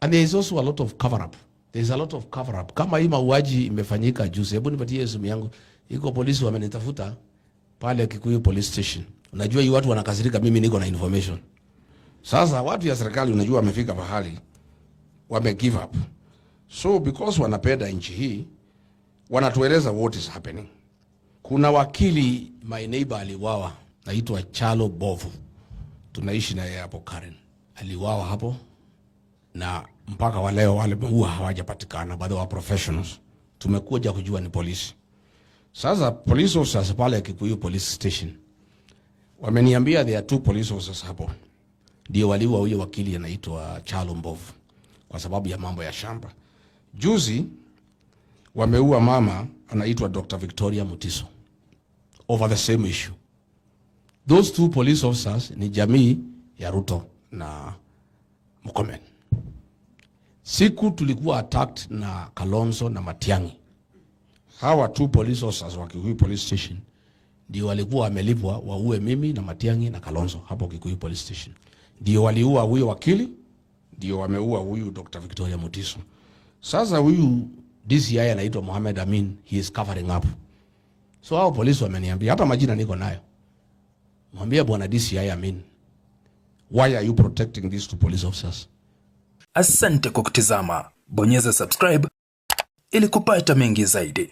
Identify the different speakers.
Speaker 1: And there is also a lot of cover up. There is a lot of cover up. Kama hii mauaji imefanyika juzi, hebu nipatie simu yangu. Iko polisi wamenitafuta pale Kikuyu police station. Unajua hii watu wanakasirika, mimi niko na information. Sasa watu ya serikali unajua wamefika pahali wame give up. So because wanapenda nchi hii, wanatueleza what is happening. Kuna wakili my neighbor aliwawa, naitwa Chalo Bovu. Tunaishi na yeye hapo Karen. Aliwawa hapo na mpaka waleo wale huwa hawajapatikana, bado wa professionals. Tumekuja kujua ni polisi. Sasa police officers pale Kikuyu police station wameniambia there are 2 police officers hapo ndio waliwa huyo wakili anaitwa Chalo Mbovu kwa sababu ya mambo ya shamba. Juzi wameua mama anaitwa Dr. Victoria Mutiso over the same issue. Those 2 police officers ni jamii ya Ruto na Murkomen. Siku tulikuwa attacked na Kalonzo na Matiang'i, hawa 2 police officers wa Kikuyu police station ndio walikuwa wamelipwa waue mimi na Matiang'i na Kalonzo hapo Kikuyu police station. Ndio waliua huyo wakili, ndio wameua huyu Dr. Victoria Mutiso. Sasa huyu DCI anaitwa Mohamed Amin, he is covering up. So hao polisi wameniambia, hata majina niko nayo. Mwambie bwana DCI Amin, why are you protecting these 2 police officers?
Speaker 2: Asante kwa kutizama. Bonyeza subscribe ili kupata mengi zaidi.